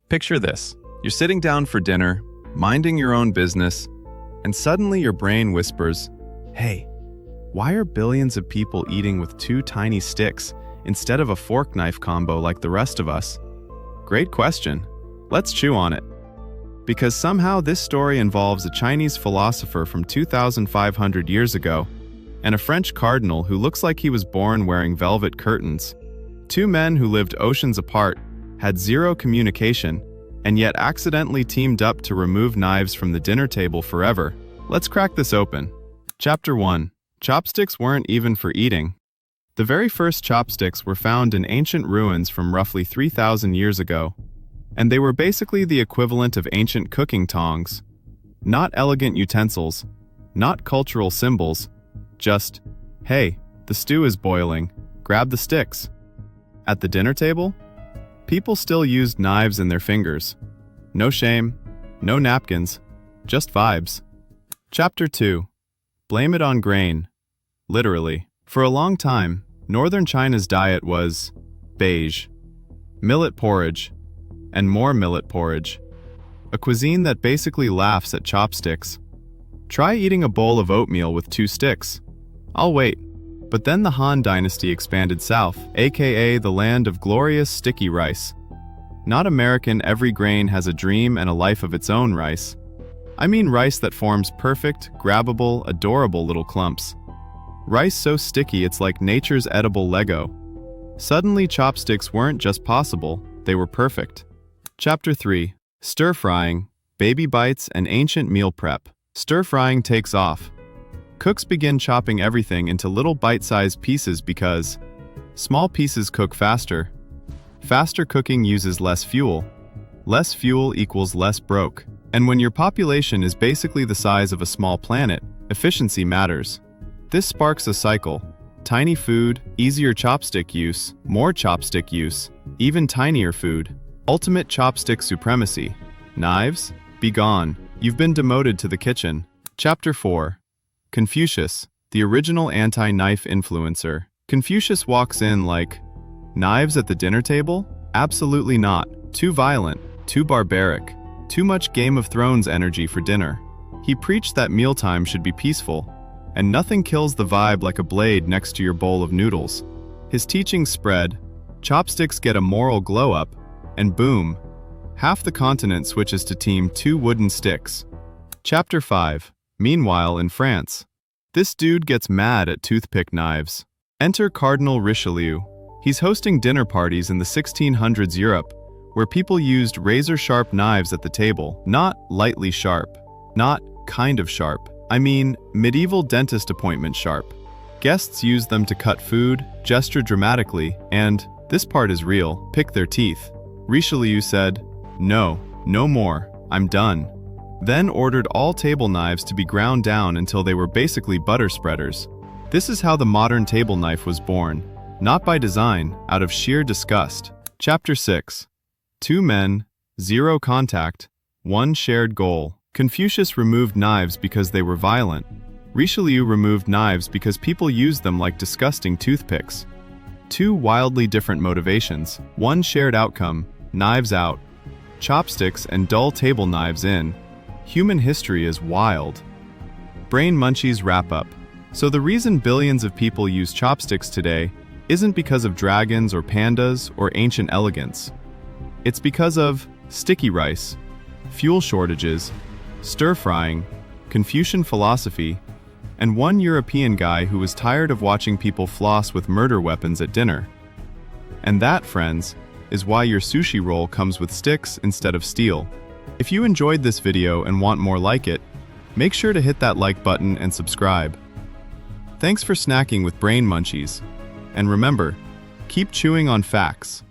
Picture this. You're sitting down for dinner, minding your own business, and suddenly your brain whispers, "Hey, why are billions of people eating with two tiny sticks instead of a fork-knife combo like the rest of us?" Great question. Let's chew on it. Because somehow this story involves a Chinese philosopher from 2,500 years ago and a French cardinal who looks like he was born wearing velvet curtains. Two men who lived oceans apart, had zero communication, and yet accidentally teamed up to remove knives from the dinner table forever. Let's crack this open. Chapter 1. Chopsticks weren't even for eating. The very first chopsticks were found in ancient ruins from roughly 3,000 years ago, and they were basically the equivalent of ancient cooking tongs. Not elegant utensils, not cultural symbols, just, "Hey, the stew is boiling, grab the sticks." At the dinner table, people still used knives in their fingers. No shame, no napkins, just vibes. Chapter 2. Blame it on grain. Literally. For a long time, northern China's diet was beige. Millet porridge, and more millet porridge. A cuisine that basically laughs at chopsticks. Try eating a bowl of oatmeal with two sticks. I'll wait. But then the Han Dynasty expanded south, aka the land of glorious sticky rice. Not American every grain has a dream and a life of its own rice. I mean rice that forms perfect, grabbable, adorable little clumps. Rice so sticky it's like nature's edible Lego. Suddenly chopsticks weren't just possible, they were perfect. Chapter 3. Stir-frying, baby bites, and ancient meal prep. Stir-frying takes off. Cooks begin chopping everything into little bite-sized pieces because small pieces cook faster. Faster cooking uses less fuel. Less fuel equals less broke. And when your population is basically the size of a small planet, efficiency matters. This sparks a cycle. Tiny food, easier chopstick use, more chopstick use, even tinier food. Ultimate chopstick supremacy. Knives? Be gone. You've been demoted to the kitchen. Chapter 4. Confucius, the original anti-knife influencer. Confucius walks in like, "Knives at the dinner table? Absolutely not. Too violent, too barbaric, too much Game of Thrones energy for dinner." He preached that mealtime should be peaceful, and nothing kills the vibe like a blade next to your bowl of noodles. His teachings spread, chopsticks get a moral glow-up, and boom, half the continent switches to team two wooden sticks. Chapter 5. Meanwhile, in France, this dude gets mad at toothpick knives. Enter Cardinal Richelieu. He's hosting dinner parties in the 1600s Europe, where people used razor-sharp knives at the table. Not lightly sharp, not kind of sharp. I mean, medieval dentist appointment sharp. Guests used them to cut food, gesture dramatically, and, this part is real, pick their teeth. Richelieu said, "No, no more, I'm done." Then ordered all table knives to be ground down until they were basically butter spreaders. This is how the modern table knife was born, not by design, out of sheer disgust. Chapter 6. Two men, zero contact, one shared goal. Confucius removed knives because they were violent. Richelieu removed knives because people used them like disgusting toothpicks. Two wildly different motivations, one shared outcome, knives out. Chopsticks and dull table knives in. Human history is wild. Brain Munchies wrap up. So the reason billions of people use chopsticks today isn't because of dragons or pandas or ancient elegance. It's because of sticky rice, fuel shortages, stir-frying, Confucian philosophy, and one European guy who was tired of watching people floss with murder weapons at dinner. And that, friends, is why your sushi roll comes with sticks instead of steel. If you enjoyed this video and want more like it, make sure to hit that like button and subscribe. Thanks for snacking with Brain Munchies. And remember, keep chewing on facts.